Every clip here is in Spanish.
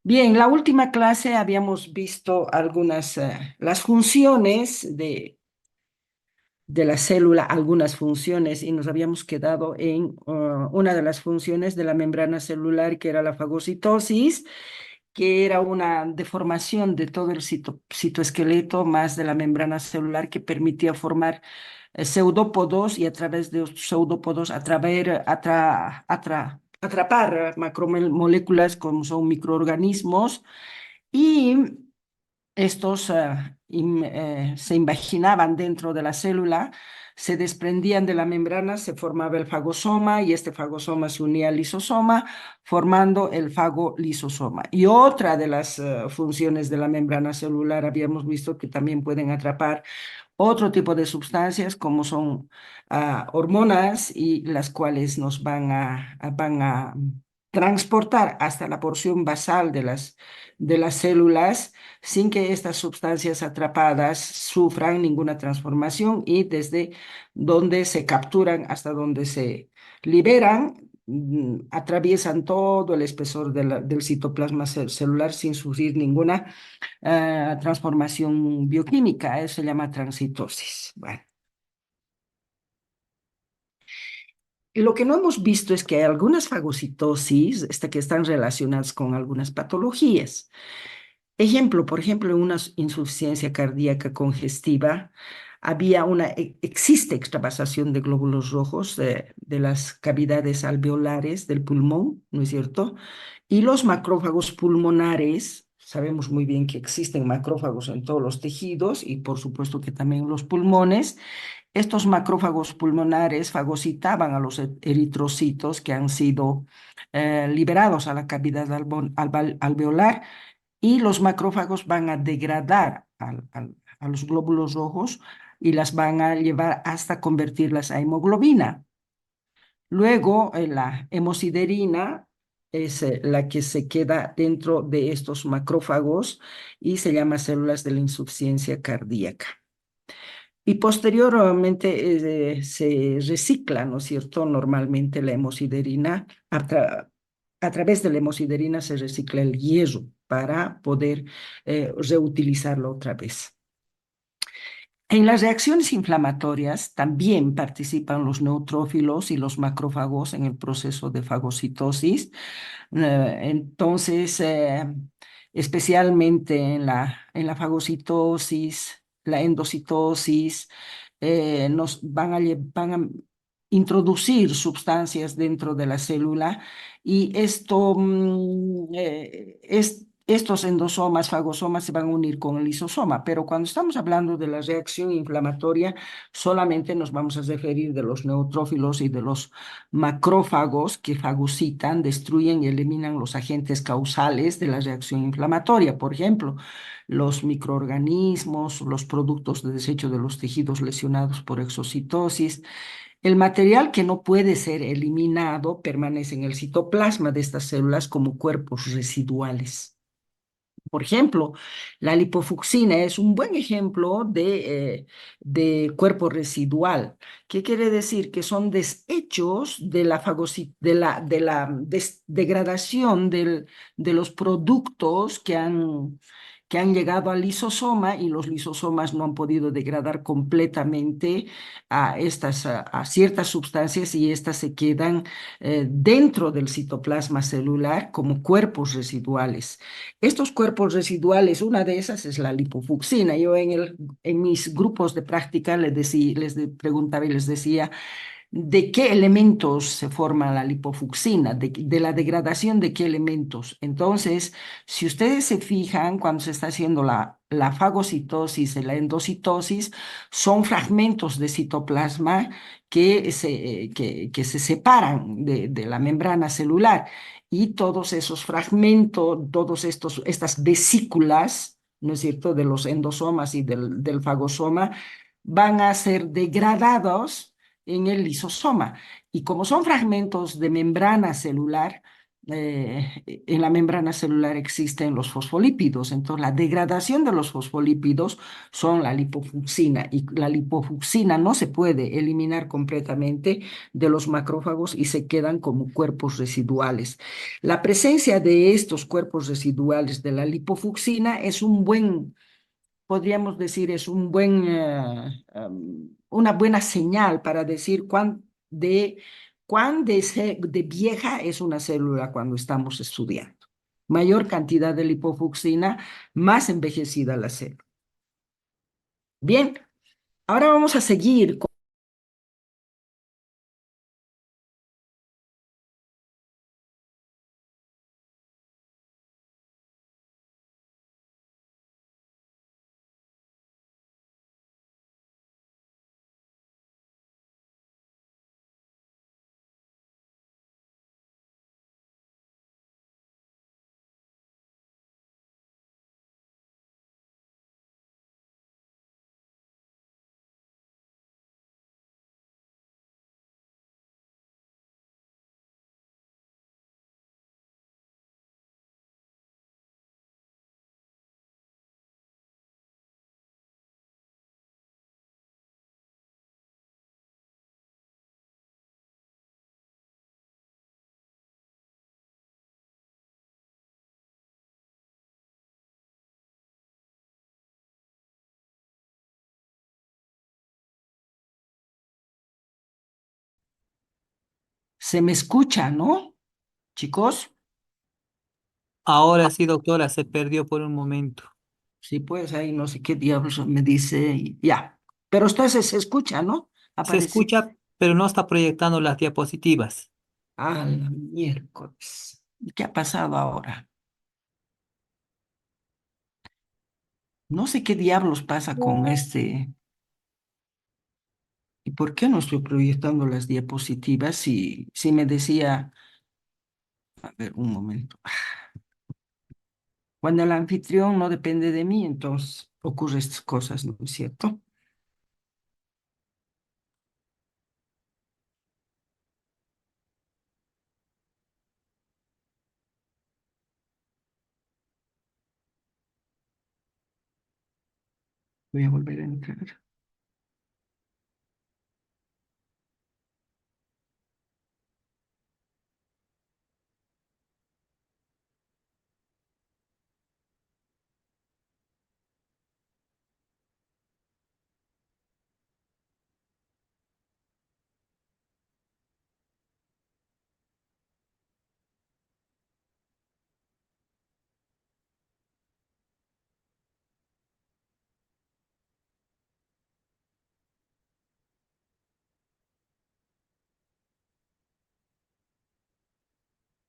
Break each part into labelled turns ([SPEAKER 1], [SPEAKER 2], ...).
[SPEAKER 1] Bien, la última clase habíamos visto algunas, las funciones de la célula, algunas funciones, y nos habíamos quedado en una de las funciones de la membrana celular, que era la fagocitosis, que era una deformación de todo el citoesqueleto más de la membrana celular que permitía formar pseudópodos y a través de los pseudópodos atrapar macromoléculas como son microorganismos y estos se invaginaban dentro de la célula, se desprendían de la membrana, se formaba el fagosoma y este fagosoma se unía al lisosoma, formando el fagolisosoma. Y otra de las funciones de la membrana celular habíamos visto que también pueden atrapar otro tipo de sustancias como son hormonas y las cuales nos van a transportar hasta la porción basal de las células sin que estas sustancias atrapadas sufran ninguna transformación y desde donde se capturan hasta donde se liberan, atraviesan todo el espesor del citoplasma celular sin sufrir ninguna transformación bioquímica. Eso se llama transitosis. Bueno, y lo que no hemos visto es que hay algunas fagocitosis que están relacionadas con algunas patologías. Ejemplo, por ejemplo, en una insuficiencia cardíaca congestiva, existe extravasación de glóbulos rojos de las cavidades alveolares del pulmón, ¿no es cierto? Y los macrófagos pulmonares, sabemos muy bien que existen macrófagos en todos los tejidos y por supuesto que también en los pulmones. Estos macrófagos pulmonares fagocitaban a los eritrocitos que han sido liberados a la cavidad alveolar y los macrófagos van a degradar a los glóbulos rojos y las van a llevar hasta convertirlas a hemoglobina. Luego, la hemosiderina es la que se queda dentro de estos macrófagos y se llama células de la insuficiencia cardíaca. Y posteriormente se recicla, ¿no es cierto? Normalmente la hemosiderina, a través de la hemosiderina se recicla el hierro para poder reutilizarlo otra vez. En las reacciones inflamatorias también participan los neutrófilos y los macrófagos en el proceso de fagocitosis. Entonces, especialmente en la fagocitosis, la endocitosis, nos van a introducir sustancias dentro de la célula y estos endosomas, fagosomas se van a unir con el lisosoma, pero cuando estamos hablando de la reacción inflamatoria, solamente nos vamos a referir de los neutrófilos y de los macrófagos que fagocitan, destruyen y eliminan los agentes causales de la reacción inflamatoria. Por ejemplo, los microorganismos, los productos de desecho de los tejidos lesionados por exocitosis. El material que no puede ser eliminado permanece en el citoplasma de estas células como cuerpos residuales. Por ejemplo, la lipofucsina es un buen ejemplo de cuerpo residual. ¿Qué quiere decir? Que son desechos de la degradación de los productos que han llegado al lisosoma y los lisosomas no han podido degradar completamente a ciertas sustancias y estas se quedan dentro del citoplasma celular como cuerpos residuales. Estos cuerpos residuales, una de esas es la lipofucsina. Yo en mis grupos de práctica preguntaba y les decía, ¿de qué elementos se forma la lipofucsina? ¿De la degradación de qué elementos? Entonces, si ustedes se fijan, cuando se está haciendo la fagocitosis y la endocitosis, son fragmentos de citoplasma que se separan de la membrana celular y todos esos fragmentos, estas vesículas, ¿no es cierto?, de los endosomas y del fagosoma, van a ser degradados en el lisosoma. Y como son fragmentos de membrana celular, en la membrana celular existen los fosfolípidos. Entonces, la degradación de los fosfolípidos son la lipofucsina y la lipofucsina no se puede eliminar completamente de los macrófagos y se quedan como cuerpos residuales. La presencia de estos cuerpos residuales de la lipofucsina es un buen, podríamos decir, es un buen, una buena señal para decir cuán de vieja es una célula cuando estamos estudiando. Mayor cantidad de lipofucsina, más envejecida la célula. Bien, ahora vamos a seguir. Se me escucha, ¿no, chicos?
[SPEAKER 2] Ahora sí, doctora, se perdió por un momento.
[SPEAKER 1] Sí, pues ahí no sé qué diablos me dice. Ya, pero usted se escucha, ¿no?
[SPEAKER 2] Se
[SPEAKER 1] Aparece.
[SPEAKER 2] escucha, pero no está proyectando las diapositivas.
[SPEAKER 1] Ah, la miércoles. ¿Qué ha pasado ahora? No sé qué diablos pasa con este. ¿Y por qué no estoy proyectando las diapositivas si me decía, a ver, un momento. Cuando el anfitrión no depende de mí, entonces ocurren estas cosas, ¿no es cierto? Voy a volver a entrar.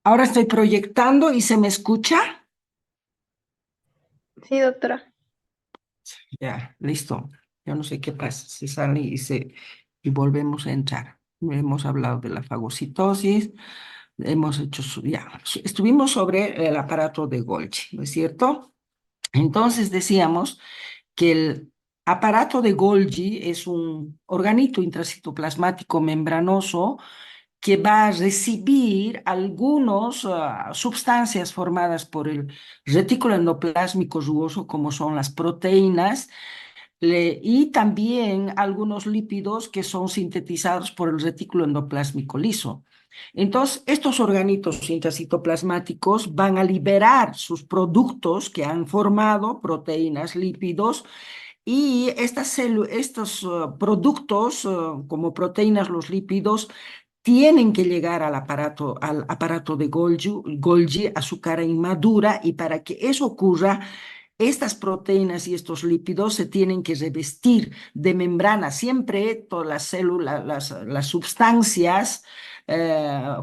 [SPEAKER 1] Ahora estoy proyectando y se me escucha.
[SPEAKER 3] Sí, doctora.
[SPEAKER 1] Ya, listo. Yo no sé qué pasa. Se sale y volvemos a entrar. Hemos hablado de la fagocitosis, hemos hecho, estuvimos sobre el aparato de Golgi, ¿no es cierto? Entonces decíamos que el aparato de Golgi es un organito intracitoplasmático membranoso que va a recibir algunas sustancias formadas por el retículo endoplásmico rugoso, como son las proteínas, y también algunos lípidos que son sintetizados por el retículo endoplásmico liso. Entonces, estos organitos intracitoplasmáticos van a liberar sus productos que han formado, proteínas, lípidos, y estos productos, como proteínas, los lípidos, tienen que llegar al aparato de Golgi, a su cara inmadura, y para que eso ocurra, estas proteínas y estos lípidos se tienen que revestir de membrana. Siempre todas las células, las sustancias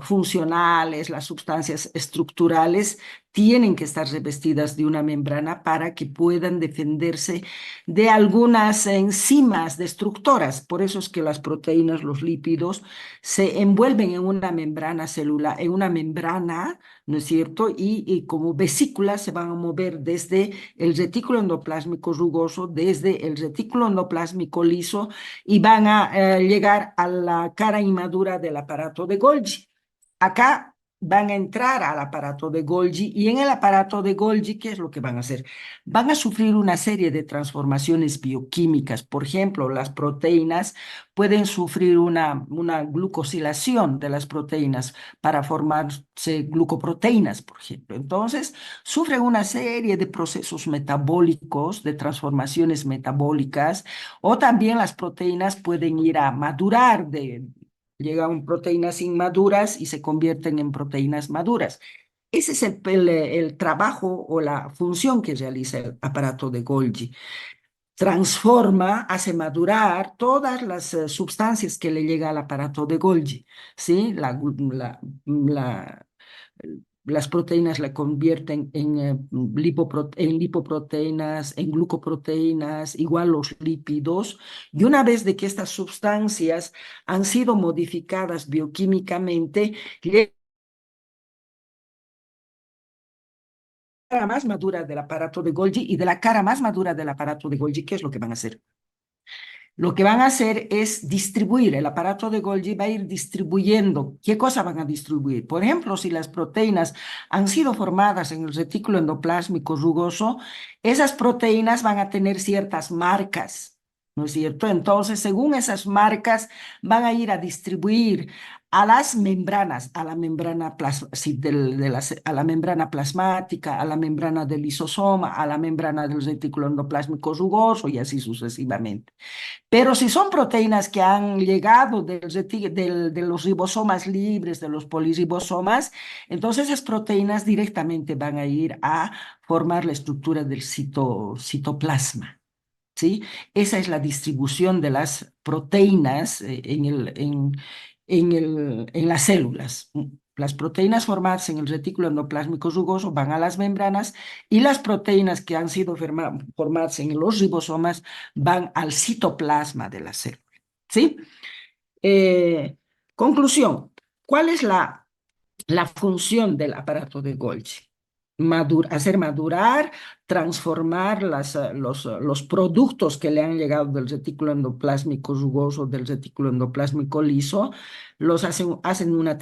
[SPEAKER 1] funcionales, las sustancias estructurales, tienen que estar revestidas de una membrana para que puedan defenderse de algunas enzimas destructoras. Por eso es que las proteínas, los lípidos, se envuelven en una membrana celular, en una membrana, ¿no es cierto? Y como vesículas se van a mover desde el retículo endoplásmico rugoso, desde el retículo endoplásmico liso, y van a llegar a la cara inmadura del aparato de Golgi. Acá van a entrar al aparato de Golgi y en el aparato de Golgi, ¿qué es lo que van a hacer? Van a sufrir una serie de transformaciones bioquímicas. Por ejemplo, las proteínas pueden sufrir una glucosilación de las proteínas para formarse glucoproteínas, por ejemplo. Entonces, sufren una serie de procesos metabólicos, de transformaciones metabólicas, o también las proteínas pueden ir a madurar llegan proteínas inmaduras y se convierten en proteínas maduras. Ese es el trabajo o la función que realiza el aparato de Golgi. Transforma, hace madurar todas las sustancias que le llega al aparato de Golgi, ¿sí? La- las proteínas la convierten en lipoproteínas, en glucoproteínas, igual los lípidos, y una vez de que estas sustancias han sido modificadas bioquímicamente, cara más madura del aparato de Golgi y de la cara más madura del aparato de Golgi, ¿qué es lo que van a hacer? Lo que van a hacer es distribuir, el aparato de Golgi va a ir distribuyendo. ¿Qué cosa van a distribuir? Por ejemplo, si las proteínas han sido formadas en el retículo endoplásmico rugoso, esas proteínas van a tener ciertas marcas, ¿no es cierto? Entonces, según esas marcas, van a ir a distribuir a las membranas, a la membrana, sí, a la membrana plasmática, a la membrana del lisosoma, a la membrana del retículo endoplásmico rugoso y así sucesivamente. Pero si son proteínas que han llegado de los ribosomas libres, de los poliribosomas, entonces esas proteínas directamente van a ir a formar la estructura del citoplasma. ¿Sí? Esa es la distribución de las proteínas en las células. Las proteínas formadas en el retículo endoplásmico rugoso van a las membranas y las proteínas que han sido formadas en los ribosomas van al citoplasma de la célula. ¿Sí? Eh, Conclusión, ¿cuál es la función del aparato de Golgi? Hacer madurar, transformar los productos que le han llegado del retículo endoplásmico rugoso, del retículo endoplasmico liso, hacen una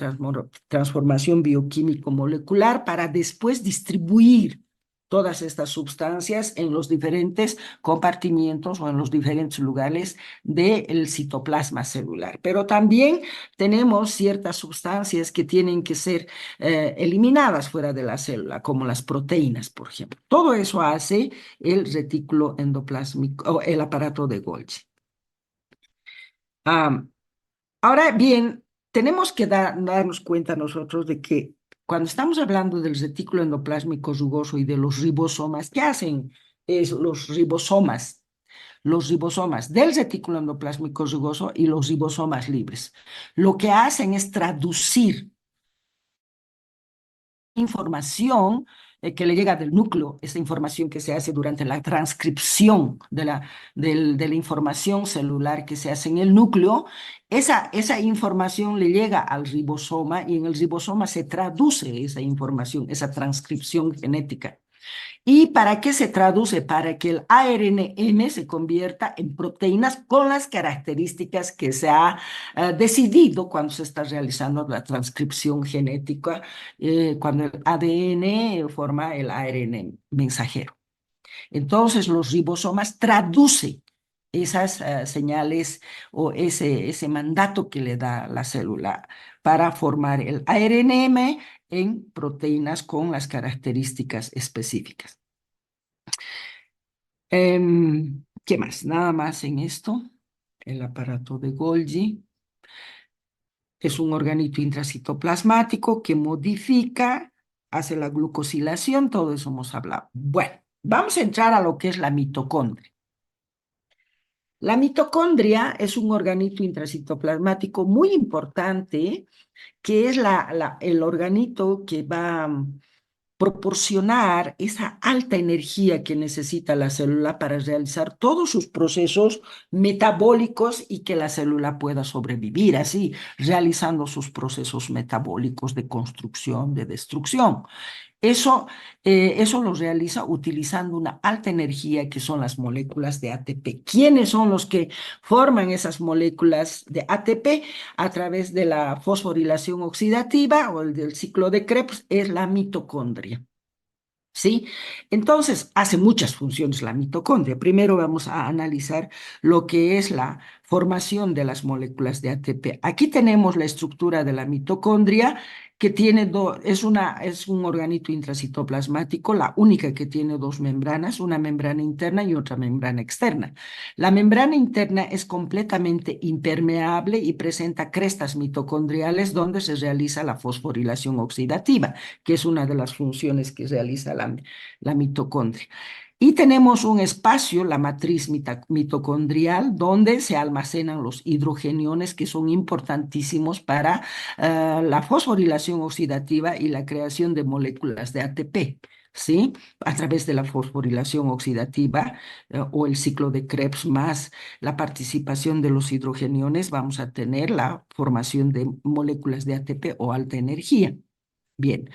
[SPEAKER 1] transformación bioquímico-molecular para después distribuir todas estas sustancias en los diferentes compartimientos o en los diferentes lugares del citoplasma celular. Pero también tenemos ciertas sustancias que tienen que ser eliminadas fuera de la célula, como las proteínas, por ejemplo. Todo eso hace el retículo endoplásmico o el aparato de Golgi. Ah, Ahora bien, tenemos que darnos cuenta nosotros de que cuando estamos hablando del retículo endoplásmico rugoso y de los ribosomas, ¿qué hacen los ribosomas? Los ribosomas del retículo endoplásmico rugoso y los ribosomas libres. Lo que hacen es traducir información que le llega del núcleo, esa información que se hace durante la transcripción de la información celular que se hace en el núcleo, esa información le llega al ribosoma y en el ribosoma se traduce esa información, esa transcripción genética. ¿Y para qué se traduce? Para que el ARNM se convierta en proteínas con las características que se ha decidido cuando se está realizando la transcripción genética, cuando el ADN forma el ARN mensajero. Entonces, los ribosomas traducen esas señales o ese mandato que le da la célula para formar el ARNM en proteínas con las características específicas. ¿Qué más? Nada más en esto. El aparato de Golgi es un organito intracitoplasmático que modifica, hace la glucosilación, todo eso hemos hablado. Bueno, vamos a entrar a lo que es la mitocondria. La mitocondria es un organito intracitoplasmático muy importante, que es el organito que va proporcionar esa alta energía que necesita la célula para realizar todos sus procesos metabólicos y que la célula pueda sobrevivir así, realizando sus procesos metabólicos de construcción, de destrucción. Eso, eso lo realiza utilizando una alta energía que son las moléculas de ATP. ¿Quiénes son los que forman esas moléculas de ATP? A través de la fosforilación oxidativa o el del ciclo de Krebs, es la mitocondria. ¿Sí? Entonces, hace muchas funciones la mitocondria. Primero vamos a analizar lo que es la formación de las moléculas de ATP. Aquí tenemos la estructura de la mitocondria, que tiene es un organito intracitoplasmático, la única que tiene dos membranas, una membrana interna y otra membrana externa. La membrana interna es completamente impermeable y presenta crestas mitocondriales donde se realiza la fosforilación oxidativa, que es una de las funciones que realiza la mitocondria. Y tenemos un espacio, la matriz mitocondrial, donde se almacenan los hidrogeniones que son importantísimos para la fosforilación oxidativa y la creación de moléculas de ATP. ¿Sí? A través de la fosforilación oxidativa o el ciclo de Krebs más la participación de los hidrogeniones, vamos a tener la formación de moléculas de ATP o alta energía. Bien,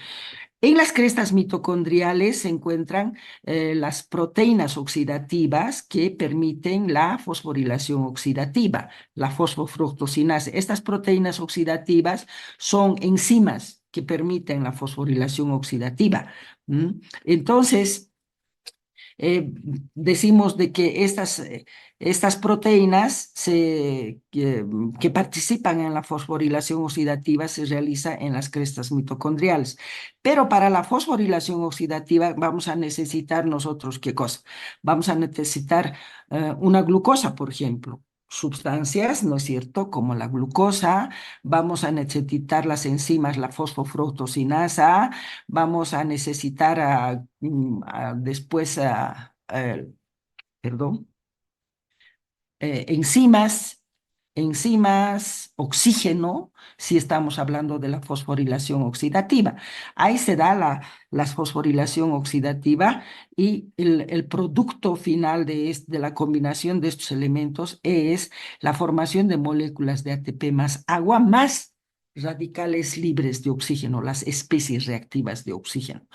[SPEAKER 1] en las crestas mitocondriales se encuentran las proteínas oxidativas que permiten la fosforilación oxidativa, la fosfofructosinasa. Estas proteínas oxidativas son enzimas que permiten la fosforilación oxidativa. ¿Mm? Entonces, eh, decimos de que estas proteínas que participan en la fosforilación oxidativa se realiza en las crestas mitocondriales. Pero para la fosforilación oxidativa vamos a necesitar nosotros, ¿qué cosa? Vamos a necesitar una glucosa, por ejemplo. Sustancias, ¿no es cierto?, como la glucosa, vamos a necesitar las enzimas, la fosfofructosinasa, vamos a necesitar después, perdón, enzimas, oxígeno, si estamos hablando de la fosforilación oxidativa. Ahí se da la fosforilación oxidativa y el producto final de la combinación de estos elementos es la formación de moléculas de ATP más agua más radicales libres de oxígeno, las especies reactivas de oxígeno.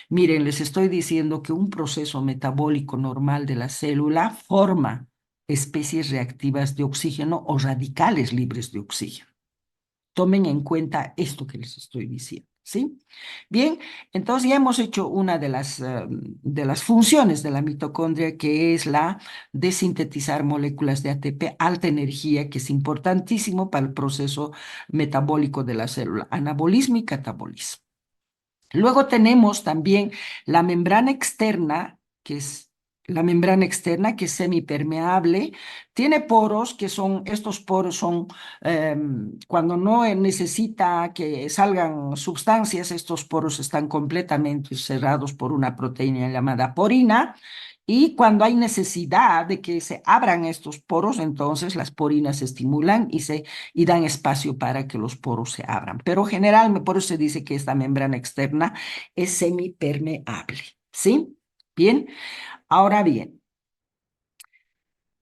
[SPEAKER 1] Miren, les estoy diciendo que un proceso metabólico normal de la célula forma especies reactivas de oxígeno o radicales libres de oxígeno. Tomen en cuenta esto que les estoy diciendo, ¿sí? Bien, entonces ya hemos hecho una de las funciones de la mitocondria, que es la de sintetizar moléculas de ATP alta energía, que es importantísimo para el proceso metabólico de la célula, anabolismo y catabolismo. Luego tenemos también la membrana externa, que es la membrana externa, que es semipermeable, tiene poros, que son, estos poros son, cuando no necesita que salgan sustancias, estos poros están completamente cerrados por una proteína llamada porina, y cuando hay necesidad de que se abran estos poros, entonces las porinas se estimulan y dan espacio para que los poros se abran. Pero generalmente, por eso se dice que esta membrana externa es semipermeable, ¿sí? Bien, ahora bien,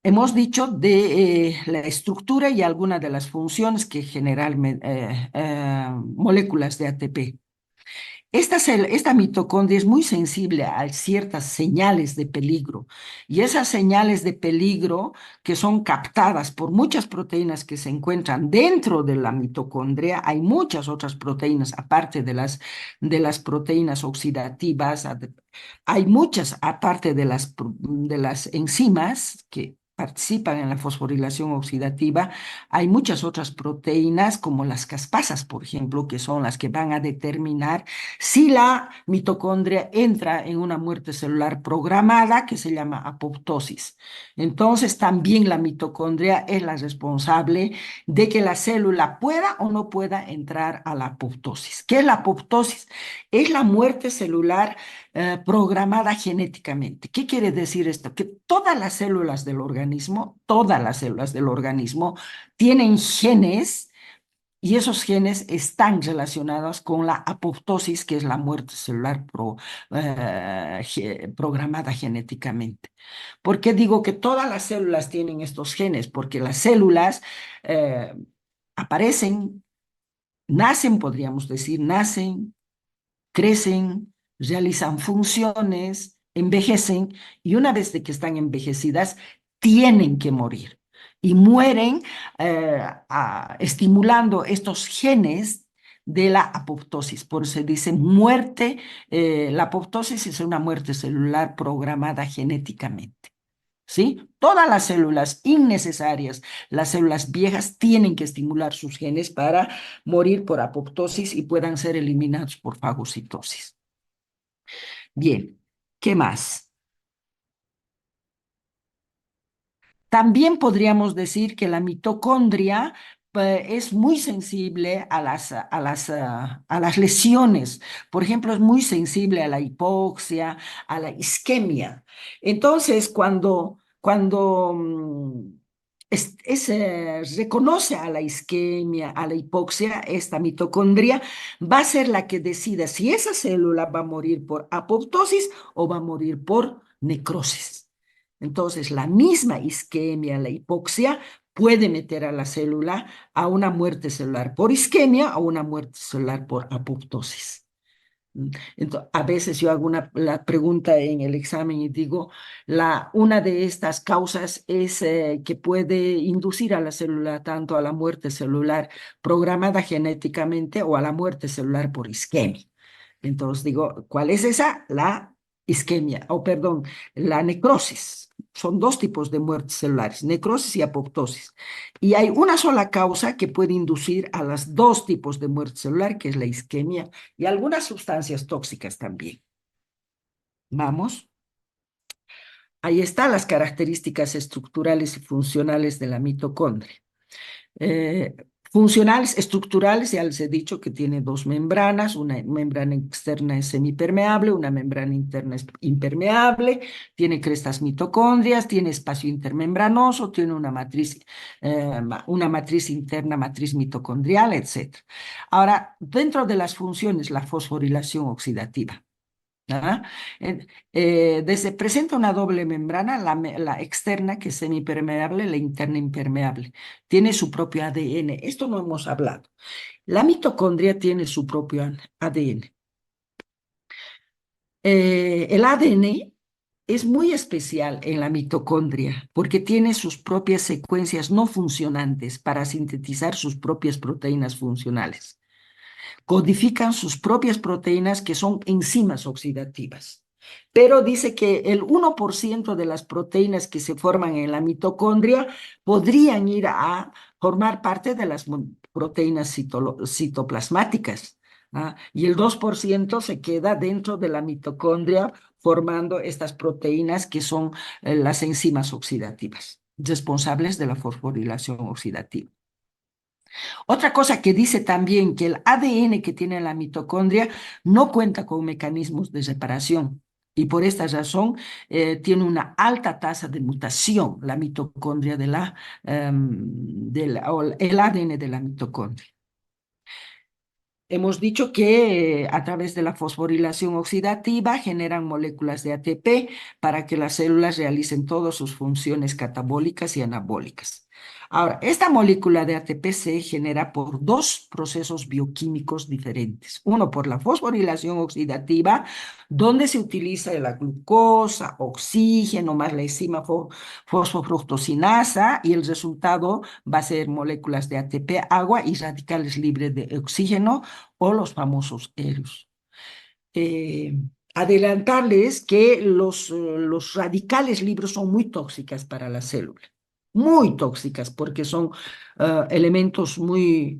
[SPEAKER 1] hemos dicho de la estructura y algunas de las funciones que generan moléculas de ATP. Esta mitocondria es muy sensible a ciertas señales de peligro, y esas señales de peligro que son captadas por muchas proteínas que se encuentran dentro de la mitocondria. Hay muchas otras proteínas aparte de las proteínas oxidativas, hay muchas aparte de las enzimas que participan en la fosforilación oxidativa. Hay muchas otras proteínas como las caspasas, por ejemplo, que son las que van a determinar si la mitocondria entra en una muerte celular programada, que se llama apoptosis. Entonces, también la mitocondria es la responsable de que la célula pueda o no pueda entrar a la apoptosis. ¿Qué es la apoptosis? Es la muerte celular programada genéticamente. ¿Qué quiere decir esto? Que todas las células del organismo tienen genes, y esos genes están relacionados con la apoptosis, que es la muerte celular programada genéticamente. ¿Por qué digo que todas las células tienen estos genes? Porque las células eh, aparecen, nacen, podríamos decir, nacen, crecen, realizan funciones, envejecen y una vez de que están envejecidas, tienen que morir. Y mueren estimulando estos genes de la apoptosis. Por eso se dice muerte, la apoptosis es una muerte celular programada genéticamente. ¿Sí? Todas las células innecesarias, las células viejas, tienen que estimular sus genes para morir por apoptosis y puedan ser eliminados por fagocitosis. Bien, ¿qué más? También podríamos decir que la mitocondria es muy sensible a las lesiones. Por ejemplo, es muy sensible a la hipoxia, a la isquemia. Entonces, cuando reconoce a la isquemia, a la hipoxia, esta mitocondria va a ser la que decida si esa célula va a morir por apoptosis o va a morir por necrosis. Entonces, la misma isquemia, la hipoxia, puede meter a la célula a una muerte celular por isquemia o una muerte celular por apoptosis. Entonces, a veces yo hago la pregunta en el examen y digo, una de estas causas es que puede inducir a la célula tanto a la muerte celular programada genéticamente o a la muerte celular por isquemia. Entonces digo, ¿cuál es esa? La isquemia, o perdón, la necrosis. Son dos tipos de muertes celulares, necrosis y apoptosis. Y hay una sola causa que puede inducir a los dos tipos de muerte celular, que es la isquemia y algunas sustancias tóxicas también. Vamos. Ahí están las características estructurales y funcionales de la mitocondria. Eh, Funcionales, estructurales, ya les he dicho que tiene dos membranas, una membrana externa es semipermeable, una membrana interna es impermeable, tiene crestas mitocondrias, tiene espacio intermembranoso, tiene una matriz interna, matriz mitocondrial, etc. Ahora, dentro de las funciones, la fosforilación oxidativa. ¿Ah? Presenta una doble membrana, la externa que es semipermeable, la interna impermeable. Tiene su propio ADN. Esto no hemos hablado. La mitocondria tiene su propio ADN. El ADN es muy especial en la mitocondria porque tiene sus propias secuencias no funcionantes para sintetizar sus propias proteínas funcionales. Codifican sus propias proteínas que son enzimas oxidativas. Pero dice que el 1% de las proteínas que se forman en la mitocondria podrían ir a formar parte de las proteínas citoplasmáticas. Y el 2% se queda dentro de la mitocondria formando estas proteínas que son las enzimas oxidativas, responsables de la fosforilación oxidativa. Otra cosa que dice también que el ADN que tiene la mitocondria no cuenta con mecanismos de separación y por esta razón tiene una alta tasa de mutación la mitocondria o el ADN de la mitocondria. Hemos dicho que a través de la fosforilación oxidativa generan moléculas de ATP para que las células realicen todas sus funciones catabólicas y anabólicas. Ahora, esta molécula de ATP se genera por dos procesos bioquímicos diferentes. Uno por la fosforilación oxidativa, donde se utiliza la glucosa, oxígeno más la enzima fosfofructosinasa y el resultado va a ser moléculas de ATP, agua y radicales libres de oxígeno o los famosos ERUS. Eh, Adelantarles que los radicales libres son muy tóxicas para la célula, muy tóxicas porque son elementos muy,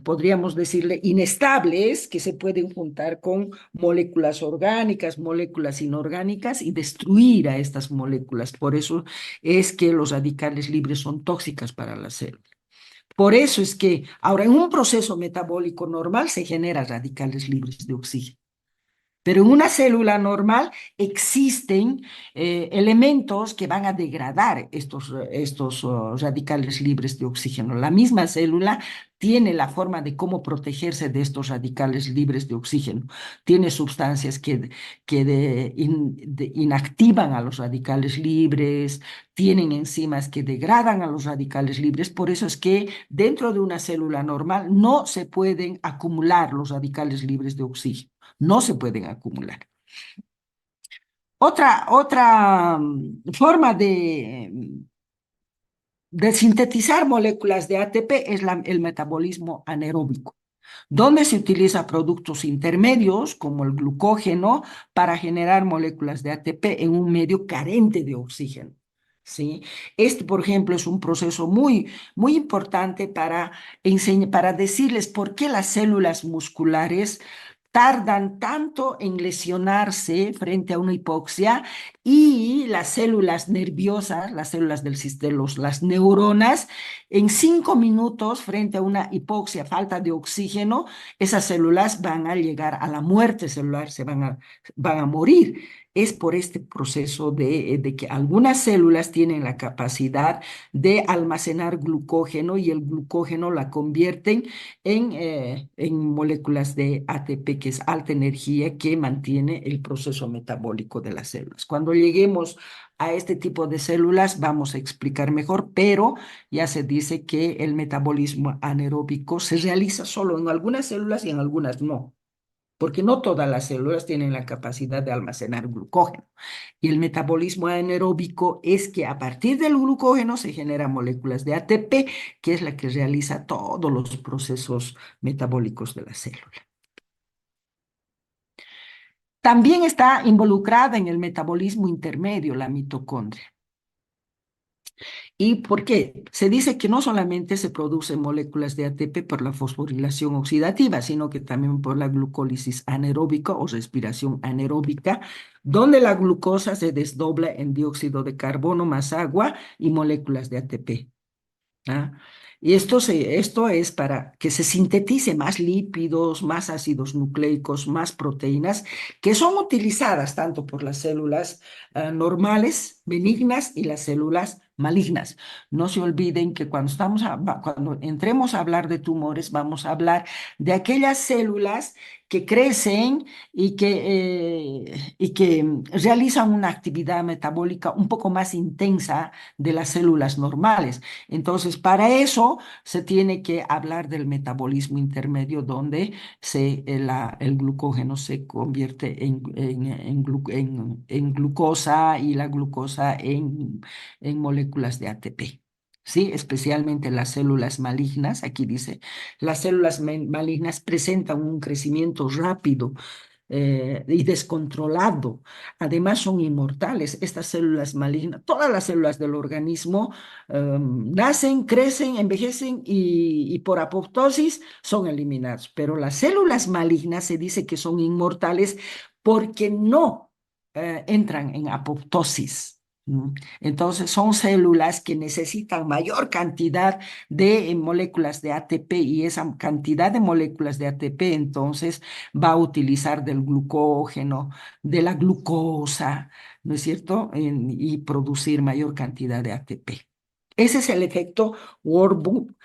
[SPEAKER 1] podríamos decirle, inestables que se pueden juntar con moléculas orgánicas, moléculas inorgánicas y destruir a estas moléculas. Por eso es que los radicales libres son tóxicas para la célula. Por eso es que ahora en un proceso metabólico normal se generan radicales libres de oxígeno. Pero en una célula normal existen elementos que van a degradar estos radicales libres de oxígeno. La misma célula tiene la forma de cómo protegerse de estos radicales libres de oxígeno. Tiene sustancias que inactivan a los radicales libres, tienen enzimas que degradan a los radicales libres. Por eso es que dentro de una célula normal no se pueden acumular los radicales libres de oxígeno. no se pueden acumular. Otra forma de sintetizar moléculas de ATP es el metabolismo anaeróbico, donde se utiliza productos intermedios como el glucógeno para generar moléculas de ATP en un medio carente de oxígeno. ¿Sí? Este, por ejemplo, es un proceso muy importante para decirles por qué las células musculares tardan tanto en lesionarse frente a una hipoxia y las células nerviosas, las células del sistema, las neuronas, en 5 minutos frente a una hipoxia, falta de oxígeno, esas células van a llegar a la muerte celular, van a morir. Es por este proceso de que algunas células tienen la capacidad de almacenar glucógeno y el glucógeno la convierten en moléculas de ATP, que es alta energía, que mantiene el proceso metabólico de las células. Cuando lleguemos a este tipo de células vamos a explicar mejor, pero ya se dice que el metabolismo anaeróbico se realiza solo en algunas células y en algunas no, porque no todas las células tienen la capacidad de almacenar glucógeno. Y el metabolismo anaeróbico es que a partir del glucógeno se generan moléculas de ATP, que es la que realiza todos los procesos metabólicos de la célula. También está involucrada en el metabolismo intermedio la mitocondria. ¿Y por qué? Se dice que no solamente se producen moléculas de ATP por la fosforilación oxidativa, sino que también por la glucólisis anaeróbica o respiración anaeróbica, donde la glucosa se desdobla en dióxido de carbono más agua y moléculas de ATP. ¿Ah? Y esto es para que se sintetice más lípidos, más ácidos nucleicos, más proteínas, que son utilizadas tanto por las células normales, benignas, y las células malignas. No se olviden que cuando entremos a hablar de tumores, vamos a hablar de aquellas células que crecen y que realizan una actividad metabólica un poco más intensa de las células normales. Entonces, para eso se tiene que hablar del metabolismo intermedio, donde el glucógeno se convierte en glucosa y la glucosa en moléculas de ATP. Sí, especialmente las células malignas, aquí dice, las células malignas presentan un crecimiento rápido y descontrolado. Además, son inmortales. Estas células malignas, todas las células del organismo nacen, crecen, envejecen y por apoptosis son eliminados. Pero las células malignas se dice que son inmortales porque no entran en apoptosis. Entonces, son células que necesitan mayor cantidad de moléculas de ATP, y esa cantidad de moléculas de ATP entonces va a utilizar del glucógeno, de la glucosa, ¿no es cierto? Y producir mayor cantidad de ATP. Ese es el efecto Warburg,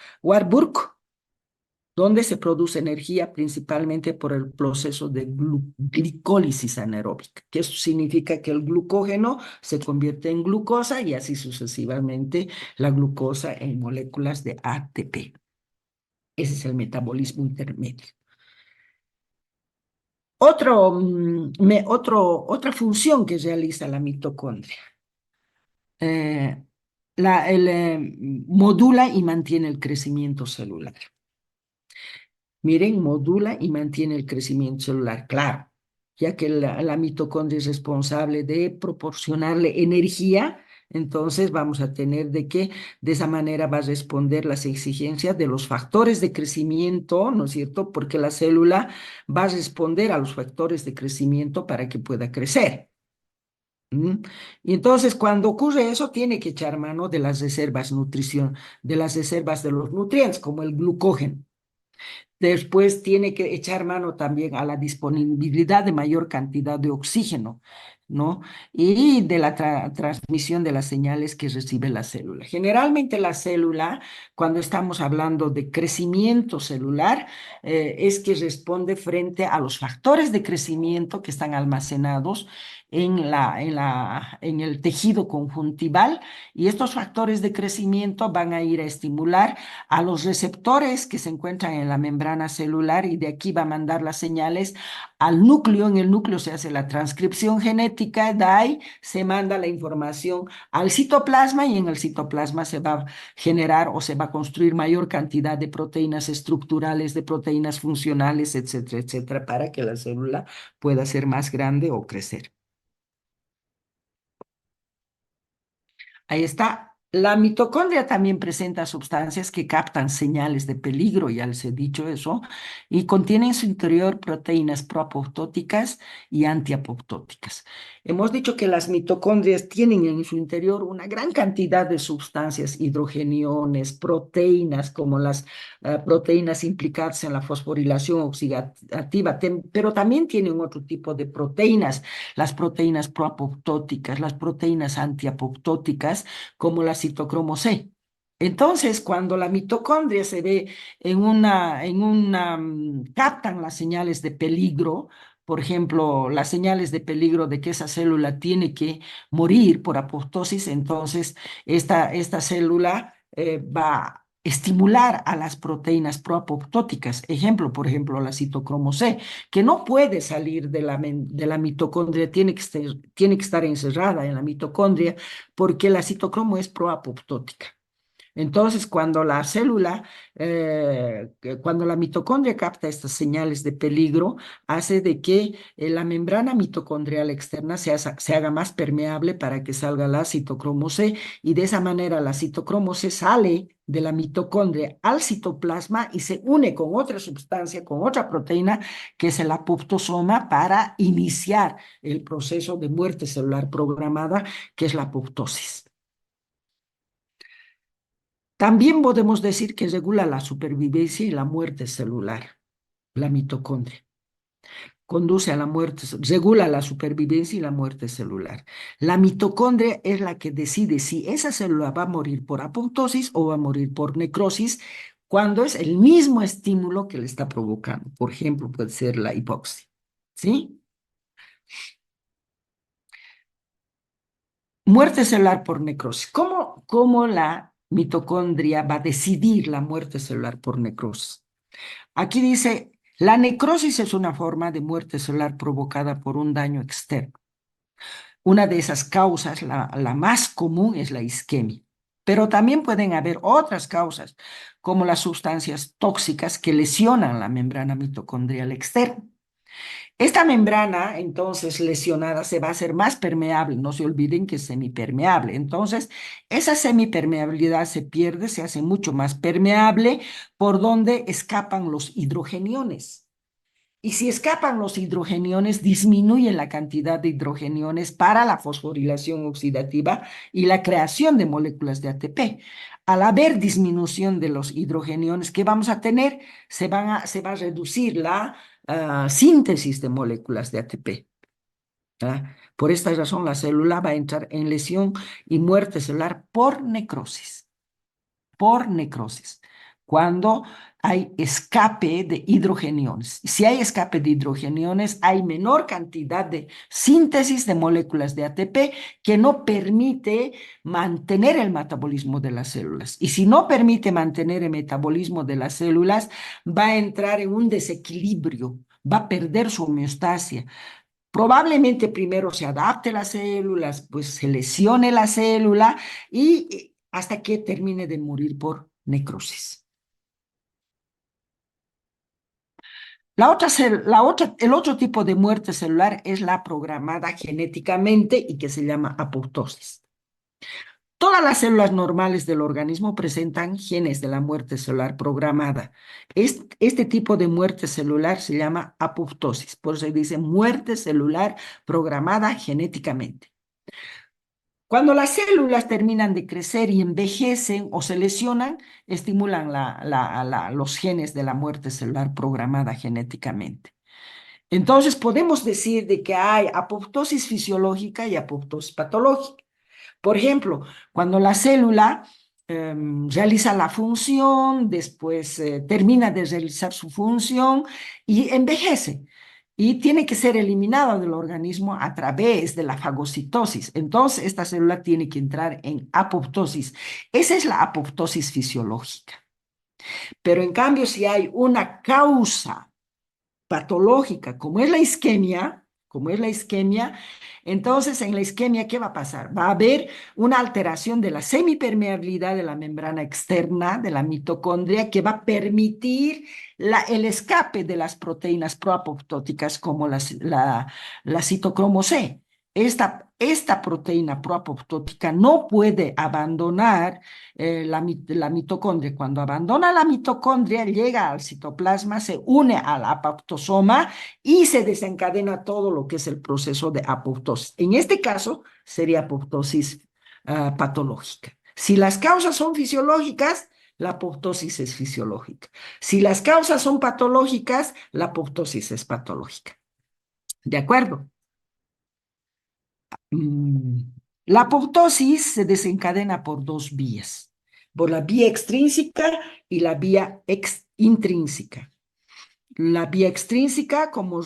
[SPEAKER 1] donde se produce energía principalmente por el proceso de glicólisis anaeróbica, que eso significa que el glucógeno se convierte en glucosa y así sucesivamente la glucosa en moléculas de ATP. Ese es el metabolismo intermedio. Otra función que realiza la mitocondria. eh, Modula y mantiene el crecimiento celular. Miren, modula y mantiene el crecimiento celular, claro, ya que la mitocondria es responsable de proporcionarle energía. Entonces vamos a tener de esa manera va a responder las exigencias de los factores de crecimiento, ¿no es cierto? Porque la célula va a responder a los factores de crecimiento para que pueda crecer. ¿Mm? Y entonces, cuando ocurre eso, tiene que echar mano de las reservas de las reservas de los nutrientes, como el glucógeno. Después tiene que echar mano también a la disponibilidad de mayor cantidad de oxígeno, ¿no? Y de la transmisión de las señales que recibe la célula. Generalmente la célula, cuando estamos hablando de crecimiento celular, es que responde frente a los factores de crecimiento que están almacenados en el tejido conjuntival, y estos factores de crecimiento van a ir a estimular a los receptores que se encuentran en la membrana celular, y de aquí va a mandar las señales al núcleo, en el núcleo se hace la transcripción genética, de ahí se manda la información al citoplasma y en el citoplasma se va a generar o se va a construir mayor cantidad de proteínas estructurales, de proteínas funcionales, etcétera, etcétera, para que la célula pueda ser más grande o crecer. Ahí está. La mitocondria también presenta sustancias que captan señales de peligro, ya les he dicho eso, y contiene en su interior proteínas proapoptóticas y antiapoptóticas. Hemos dicho que las mitocondrias tienen en su interior una gran cantidad de sustancias, hidrogeniones, proteínas, como las proteínas implicadas en la fosforilación oxidativa, pero también tienen otro tipo de proteínas, las proteínas proapoptóticas, las proteínas antiapoptóticas, como la citocromo C. Entonces, cuando la mitocondria se ve captan las señales de peligro, por ejemplo, las señales de peligro de que esa célula tiene que morir por apoptosis, entonces esta célula va a estimular a las proteínas proapoptóticas. Ejemplo, por ejemplo, la citocromo C, que no puede salir de la mitocondria, tiene que estar encerrada en la mitocondria porque la citocromo es proapoptótica. Entonces, cuando la mitocondria capta estas señales de peligro, hace de que la membrana mitocondrial externa se haga más permeable para que salga la citocromo C y de esa manera la citocromo C sale de la mitocondria al citoplasma y se une con otra sustancia, con otra proteína, que es el apoptosoma, para iniciar el proceso de muerte celular programada, que es la apoptosis. También podemos decir que regula la supervivencia y la muerte celular, la mitocondria. Conduce a la muerte, regula la supervivencia y la muerte celular. La mitocondria es la que decide si esa célula va a morir por apoptosis o va a morir por necrosis cuando es el mismo estímulo que le está provocando. Por ejemplo, puede ser la hipoxia. ¿Sí? Muerte celular por necrosis. ¿Cómo la mitocondria va a decidir la muerte celular por necrosis? Aquí dice, la necrosis es una forma de muerte celular provocada por un daño externo. Una de esas causas, la más común, es la isquemia. Pero también pueden haber otras causas, como las sustancias tóxicas que lesionan la membrana mitocondrial externa. Esta membrana, entonces, lesionada, se va a hacer más permeable. No se olviden que es semipermeable. Entonces, esa semipermeabilidad se pierde, se hace mucho más permeable por donde escapan los hidrogeniones. Y si escapan los hidrogeniones, disminuye la cantidad de hidrogeniones para la fosforilación oxidativa y la creación de moléculas de ATP. Al haber disminución de los hidrogeniones, ¿qué vamos a tener? Se va a reducir la síntesis de moléculas de ATP. ¿Ah? Por esta razón, la célula va a entrar en lesión y muerte celular por necrosis, cuando hay escape de hidrogeniones. Si hay escape de hidrogeniones, hay menor cantidad de síntesis de moléculas de ATP que no permite mantener el metabolismo de las células. Y si no permite mantener el metabolismo de las células, va a entrar en un desequilibrio, va a perder su homeostasia. Probablemente primero se adapte las células, pues se lesione la célula y hasta que termine de morir por necrosis. El otro tipo de muerte celular es la programada genéticamente y que se llama apoptosis. Todas las células normales del organismo presentan genes de la muerte celular programada. Este tipo de muerte celular se llama apoptosis, por eso se dice muerte celular programada genéticamente. Cuando las células terminan de crecer y envejecen o se lesionan, estimulan los genes de la muerte celular programada genéticamente. Entonces podemos decir de que hay apoptosis fisiológica y apoptosis patológica. Por ejemplo, cuando la célula realiza la función, después termina de realizar su función y envejece. Y tiene que ser eliminada del organismo a través de la fagocitosis. Entonces, esta célula tiene que entrar en apoptosis. Esa es la apoptosis fisiológica. Pero en cambio, si hay una causa patológica, como es la isquemia, entonces en la isquemia, ¿qué va a pasar? Va a haber una alteración de la semipermeabilidad de la membrana externa de la mitocondria que va a permitir el escape de las proteínas proapoptóticas como la citocromo C. Esta proteína proapoptótica no puede abandonar la mitocondria. Cuando abandona la mitocondria, llega al citoplasma, se une al apoptosoma y se desencadena todo lo que es el proceso de apoptosis. En este caso, sería apoptosis patológica. Si las causas son fisiológicas, la apoptosis es fisiológica. Si las causas son patológicas, la apoptosis es patológica. ¿De acuerdo? Mm, La apoptosis se desencadena por dos vías, por la vía extrínseca y la vía intrínseca. La vía extrínseca, como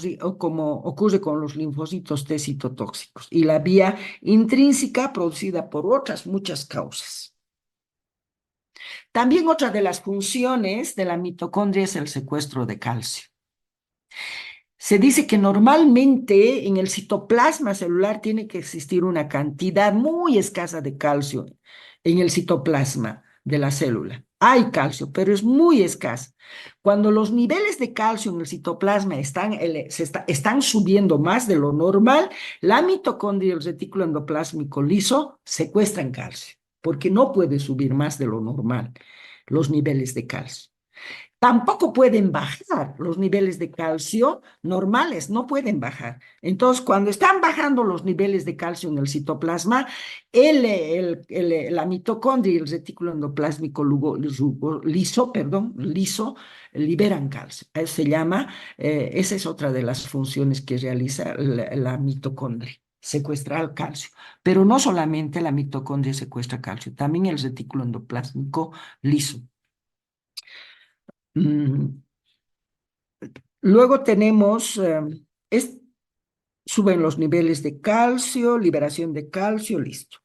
[SPEAKER 1] ocurre con los linfocitos T citotóxicos, y la vía intrínseca producida por otras muchas causas. También otra de las funciones de la mitocondria es el secuestro de calcio. Se dice que normalmente en el citoplasma celular tiene que existir una cantidad muy escasa de calcio en el citoplasma de la célula. Hay calcio, pero es muy escasa. Cuando los niveles de calcio en el citoplasma están subiendo más de lo normal, la mitocondria y el retículo endoplásmico liso secuestran calcio, porque no puede subir más de lo normal los niveles de calcio. Tampoco pueden bajar los niveles de calcio normales, no pueden bajar. Entonces, cuando están bajando los niveles de calcio en el citoplasma, la mitocondria y el retículo endoplásmico liso, liberan calcio. Eso se llama, esa es otra de las funciones que realiza la mitocondria, secuestrar calcio. Pero no solamente la mitocondria secuestra calcio, también el retículo endoplásmico liso. Mm, Luego tenemos, suben los niveles de calcio, liberación de calcio, listo.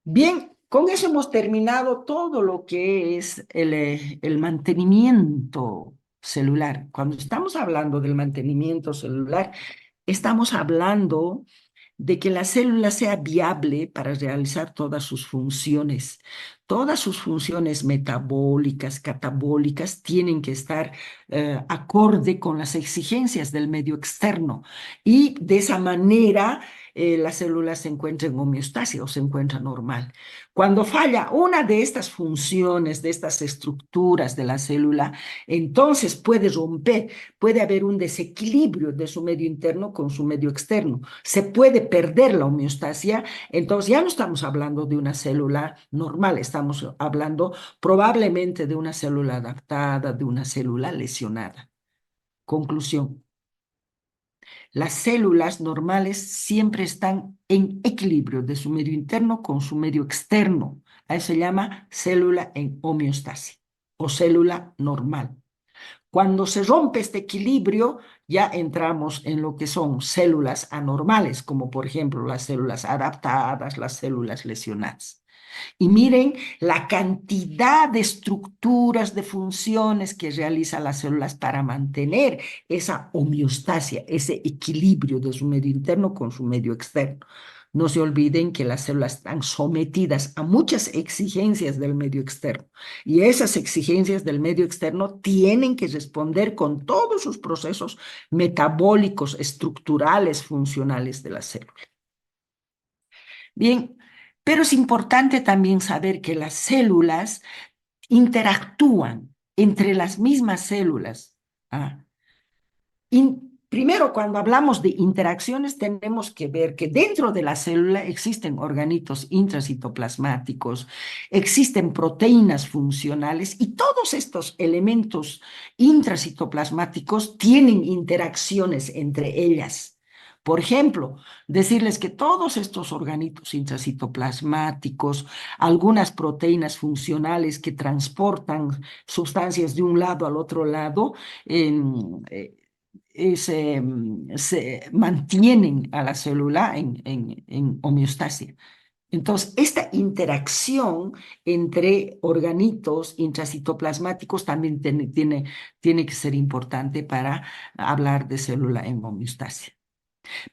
[SPEAKER 1] Bien, con eso hemos terminado todo lo que es el mantenimiento celular. Cuando estamos hablando del mantenimiento celular, estamos hablando de que la célula sea viable para realizar todas sus funciones metabólicas, catabólicas, tienen que estar acorde con las exigencias del medio externo y de esa manera la célula se encuentra en homeostasia o se encuentra normal. Cuando falla una de estas funciones, de estas estructuras de la célula, entonces puede haber un desequilibrio de su medio interno con su medio externo. Se puede perder la homeostasia, entonces ya no estamos hablando de una célula normal, estamos hablando probablemente de una célula adaptada, de una célula lesionada. Conclusión. Las células normales siempre están en equilibrio de su medio interno con su medio externo. A eso se llama célula en homeostasia o célula normal. Cuando se rompe este equilibrio, ya entramos en lo que son células anormales, como por ejemplo las células adaptadas, las células lesionadas. Y miren la cantidad de estructuras, de funciones que realizan las células para mantener esa homeostasia, ese equilibrio de su medio interno con su medio externo. No se olviden que las células están sometidas a muchas exigencias del medio externo y esas exigencias del medio externo tienen que responder con todos sus procesos metabólicos, estructurales, funcionales de la célula. Bien, pero es importante también saber que las células interactúan entre las mismas células. ¿Ah? Primero, cuando hablamos de interacciones, tenemos que ver que dentro de la célula existen organitos intracitoplasmáticos, existen proteínas funcionales y todos estos elementos intracitoplasmáticos tienen interacciones entre ellas. Por ejemplo, decirles que todos estos organitos intracitoplasmáticos, algunas proteínas funcionales que transportan sustancias de un lado al otro lado, se mantienen a la célula en homeostasia. Entonces, esta interacción entre organitos intracitoplasmáticos también tiene que ser importante para hablar de célula en homeostasia.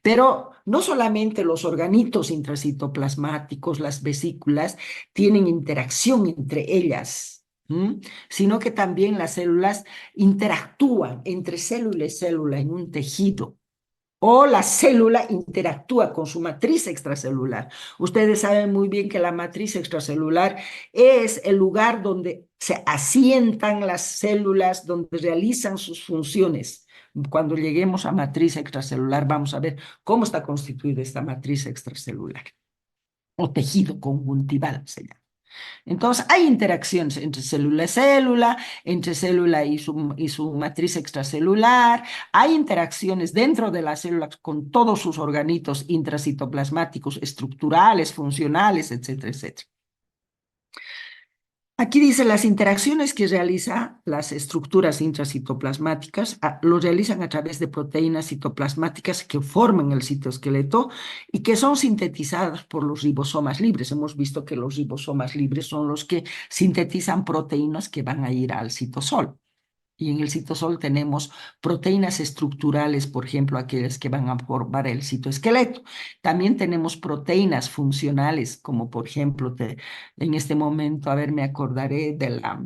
[SPEAKER 1] Pero no solamente los organitos intracitoplasmáticos, las vesículas, tienen interacción entre ellas, ¿m? Sino que también las células interactúan entre célula y célula en un tejido. O la célula interactúa con su matriz extracelular. Ustedes saben muy bien que la matriz extracelular es el lugar donde se asientan las células, donde realizan sus funciones. Cuando lleguemos a matriz extracelular, vamos a ver cómo está constituida esta matriz extracelular o tejido conjuntival, se llama. Entonces, hay interacciones entre célula y célula, entre célula y su matriz extracelular, hay interacciones dentro de las células con todos sus organitos intracitoplasmáticos, estructurales, funcionales, etcétera, etcétera. Aquí dice las interacciones que realiza las estructuras intracitoplasmáticas, lo realizan a través de proteínas citoplasmáticas que forman el citoesqueleto y que son sintetizadas por los ribosomas libres. Hemos visto que los ribosomas libres son los que sintetizan proteínas que van a ir al citosol. Y en el citosol tenemos proteínas estructurales, por ejemplo, aquellas que van a formar el citoesqueleto. También tenemos proteínas funcionales, como por ejemplo, en este momento, a ver, me acordaré de la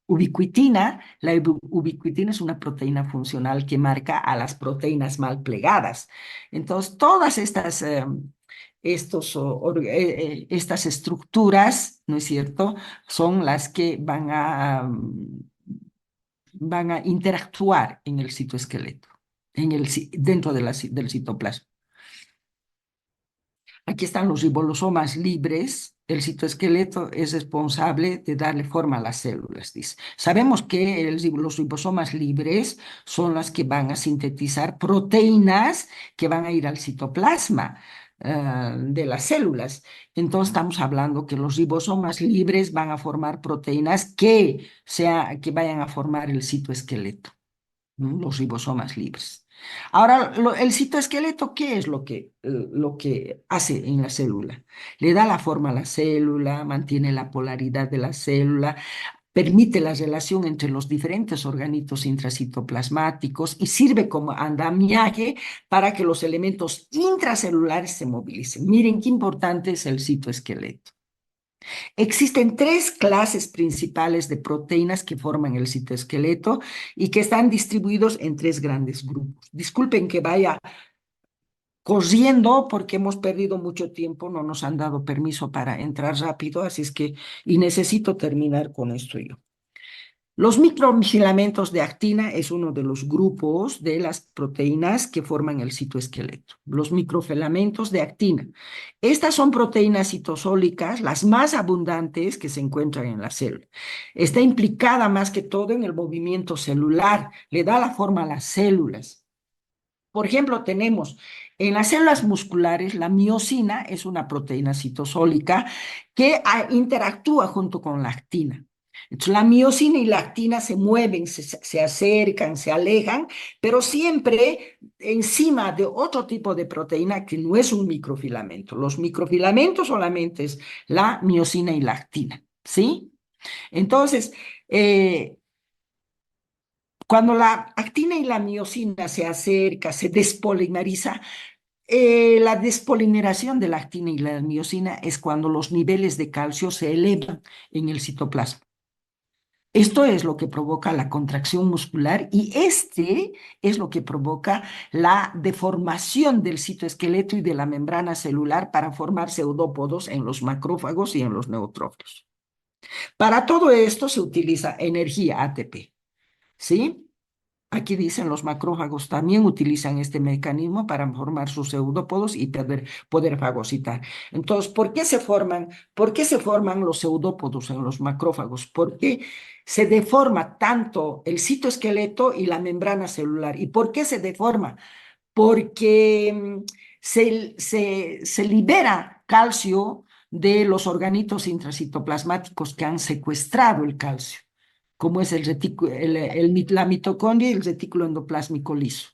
[SPEAKER 1] ubiquitina. La ubiquitina es una proteína funcional que marca a las proteínas mal plegadas. Entonces, todas estas estructuras, ¿no es cierto?, son las que van a interactuar en el citoesqueleto, dentro del citoplasma. Aquí están los ribosomas libres. El citoesqueleto es responsable de darle forma a las células, dice. Sabemos que los ribosomas libres son las que van a sintetizar proteínas que van a ir al citoplasma de las células. Entonces estamos hablando que los ribosomas libres van a formar proteínas que vayan a formar el citoesqueleto, ¿no? Los ribosomas libres. Ahora, el citoesqueleto, ¿qué es lo que hace en la célula? Le da la forma a la célula, mantiene la polaridad de la célula, permite la relación entre los diferentes organitos intracitoplasmáticos y sirve como andamiaje para que los elementos intracelulares se movilicen. Miren qué importante es el citoesqueleto. Existen tres clases principales de proteínas que forman el citoesqueleto y que están distribuidos en tres grandes grupos. Disculpen que vaya corriendo porque hemos perdido mucho tiempo, no nos han dado permiso para entrar rápido, así es que, y necesito terminar con esto yo. Los microfilamentos de actina es uno de los grupos de las proteínas que forman el citoesqueleto. Los microfilamentos de actina. Estas son proteínas citosólicas, las más abundantes que se encuentran en la célula. Está implicada más que todo en el movimiento celular, le da la forma a las células. Por ejemplo, tenemos en las células musculares, la miosina es una proteína citosólica que interactúa junto con la actina. Entonces, la miosina y la actina se mueven, se acercan, se alejan, pero siempre encima de otro tipo de proteína que no es un microfilamento. Los microfilamentos solamente es la miosina y la actina, ¿sí? Entonces, cuando la actina y la miosina se acercan, se despolimeriza, la despolimeración de la actina y la miosina es cuando los niveles de calcio se elevan en el citoplasma. Esto es lo que provoca la contracción muscular y este es lo que provoca la deformación del citoesqueleto y de la membrana celular para formar pseudópodos en los macrófagos y en los neutrófilos. Para todo esto se utiliza energía ATP, ¿sí? Aquí dicen los macrófagos también utilizan este mecanismo para formar sus pseudópodos y poder fagocitar. Entonces, por qué se forman los pseudópodos en los macrófagos? Porque se deforma tanto el citoesqueleto y la membrana celular. ¿Y por qué se deforma? Porque se libera calcio de los organitos intracitoplasmáticos que han secuestrado el calcio, como es la mitocondria y el retículo endoplásmico liso.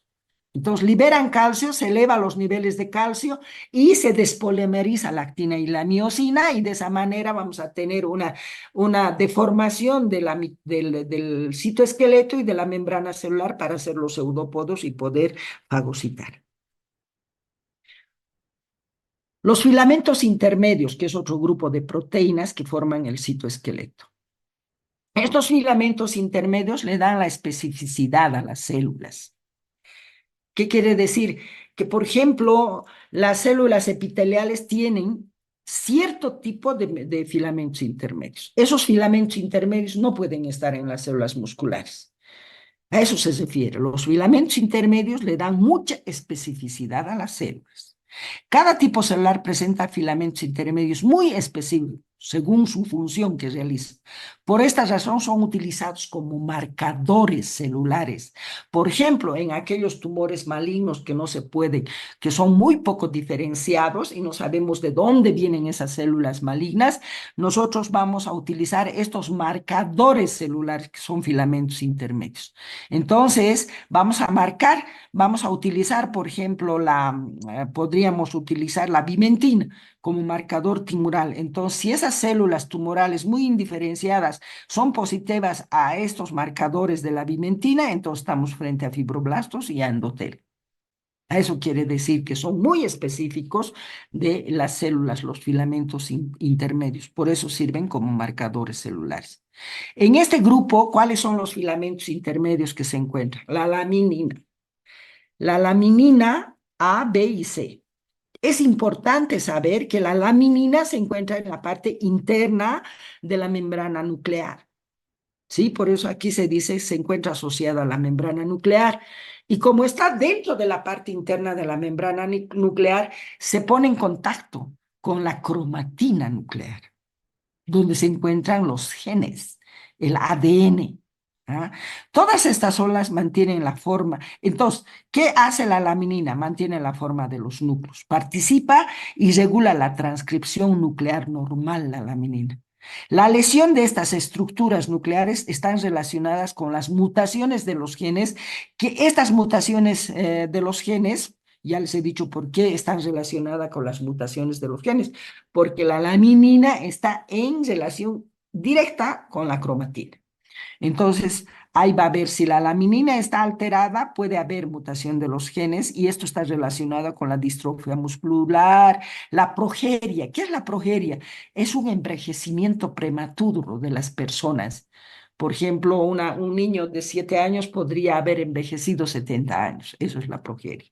[SPEAKER 1] Entonces liberan calcio, se elevan los niveles de calcio y se despolimeriza la actina y la miosina y de esa manera vamos a tener una deformación del citoesqueleto y de la membrana celular para hacer los pseudópodos y poder fagocitar. Los filamentos intermedios, que es otro grupo de proteínas que forman el citoesqueleto. Estos filamentos intermedios le dan la especificidad a las células. ¿Qué quiere decir? Que, por ejemplo, las células epiteliales tienen cierto tipo de filamentos intermedios. Esos filamentos intermedios no pueden estar en las células musculares. A eso se refiere. Los filamentos intermedios le dan mucha especificidad a las células. Cada tipo celular presenta filamentos intermedios muy específicos según su función que realiza. Por esta razón son utilizados como marcadores celulares. Por ejemplo, en aquellos tumores malignos que no se pueden, que son muy poco diferenciados y no sabemos de dónde vienen esas células malignas, nosotros vamos a utilizar estos marcadores celulares que son filamentos intermedios. Entonces, vamos a utilizar, por ejemplo, podríamos utilizar la vimentina como marcador tumoral. Entonces, si esas células tumorales muy indiferenciadas son positivas a estos marcadores de la vimentina, entonces estamos frente a fibroblastos y a endotelio. Eso quiere decir que son muy específicos de las células, los filamentos intermedios. Por eso sirven como marcadores celulares. En este grupo, ¿cuáles son los filamentos intermedios que se encuentran? La laminina A, B y C. Es importante saber que la laminina se encuentra en la parte interna de la membrana nuclear. ¿Sí? Por eso aquí se dice se encuentra asociada a la membrana nuclear. Y como está dentro de la parte interna de la membrana nuclear, se pone en contacto con la cromatina nuclear, donde se encuentran los genes, el ADN. ¿Ah? Todas estas olas mantienen la forma. Entonces, ¿qué hace la laminina? Mantiene la forma de los núcleos. Participa y regula la transcripción nuclear normal, la laminina. La lesión de estas estructuras nucleares están relacionadas con las mutaciones de los genes, que estas mutaciones de los genes, ya les he dicho por qué están relacionadas con las mutaciones de los genes, porque la laminina está en relación directa con la cromatina. Entonces, ahí va a ver si la laminina está alterada, puede haber mutación de los genes y esto está relacionado con la distrofia muscular, la progeria. ¿Qué es la progeria? Es un envejecimiento prematuro de las personas. Por ejemplo, un niño de 7 años podría haber envejecido 70 años. Eso es la progeria.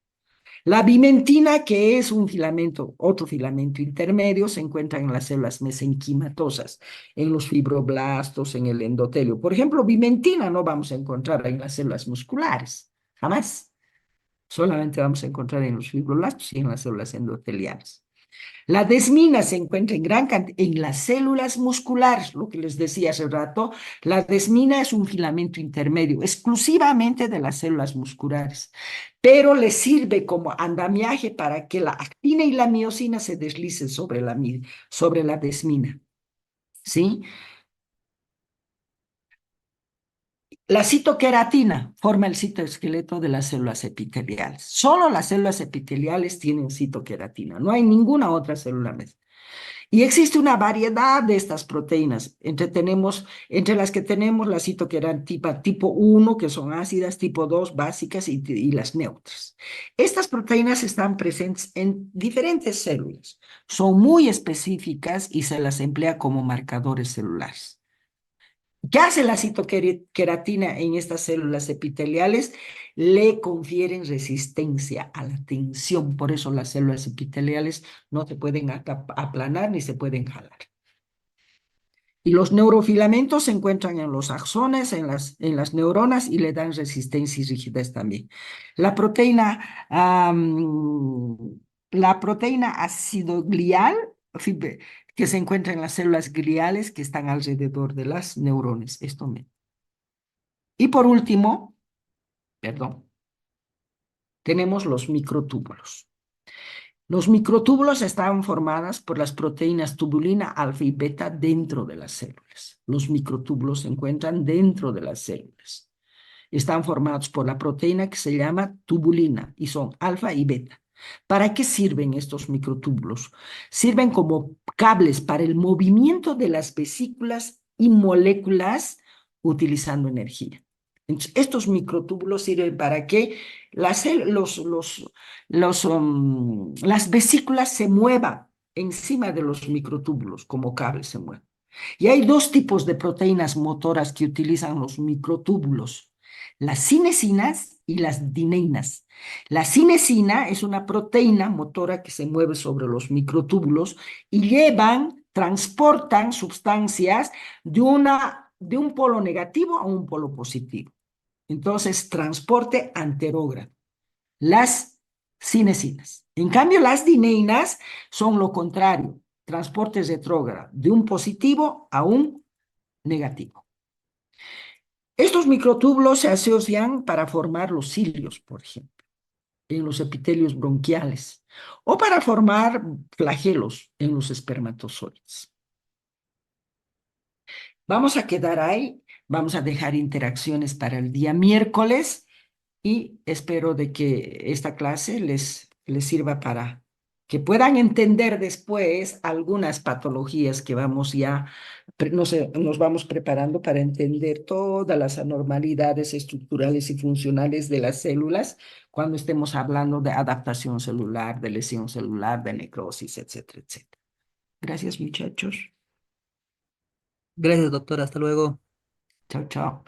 [SPEAKER 1] La bimentina, que es un filamento, otro filamento intermedio, se encuentra en las células mesenquimatosas, en los fibroblastos, en el endotelio. Por ejemplo, bimentina no vamos a encontrar en las células musculares, jamás. Solamente vamos a encontrar en los fibroblastos y en las células endoteliales. La desmina se encuentra en gran cantidad en las células musculares, lo que les decía hace rato. La desmina es un filamento intermedio exclusivamente de las células musculares, pero le sirve como andamiaje para que la actina y la miosina se deslicen sobre la desmina. ¿Sí? La citoqueratina forma el citoesqueleto de las células epiteliales. Solo las células epiteliales tienen citoqueratina, no hay ninguna otra célula más. Y existe una variedad de estas proteínas. Entre las que tenemos la citoqueratina tipo 1, que son ácidas, tipo 2, básicas, y las neutras. Estas proteínas están presentes en diferentes células. Son muy específicas y se las emplea como marcadores celulares. ¿Qué hace la citoqueratina en estas células epiteliales? Le confieren resistencia a la tensión. Por eso las células epiteliales no se pueden aplanar ni se pueden jalar. Y los neurofilamentos se encuentran en los axones, en las neuronas y le dan resistencia y rigidez también. La proteína, la proteína ácido glial, que se encuentra en las células gliales que están alrededor de las neuronas. Esto me... Y por último, perdón, tenemos los microtúbulos. Los microtúbulos están formados por las proteínas tubulina, alfa y beta dentro de las células. Los microtúbulos se encuentran dentro de las células. Están formados por la proteína que se llama tubulina y son alfa y beta. ¿Para qué sirven estos microtúbulos? Sirven como cables para el movimiento de las vesículas y moléculas utilizando energía. Entonces, estos microtúbulos sirven para que las vesículas se muevan encima de los microtúbulos, como cables se mueven. Y hay dos tipos de proteínas motoras que utilizan los microtúbulos, las cinesinas y las dineinas. La cinesina es una proteína motora que se mueve sobre los microtúbulos y transportan sustancias de un polo negativo a un polo positivo. Entonces, transporte anterógrado. Las cinesinas. En cambio, las dineinas son lo contrario, transportes retrógrado, de un positivo a un negativo. Estos microtúbulos se asocian para formar los cilios, por ejemplo, en los epitelios bronquiales, o para formar flagelos en los espermatozoides. Vamos a quedar ahí, vamos a dejar interacciones para el día miércoles y espero de que esta clase les sirva para que puedan entender después algunas patologías que nos vamos preparando para entender todas las anormalidades estructurales y funcionales de las células cuando estemos hablando de adaptación celular, de lesión celular, de necrosis, etcétera, etcétera. Gracias, muchachos.
[SPEAKER 2] Gracias, doctora. Hasta luego.
[SPEAKER 1] Chao, chao.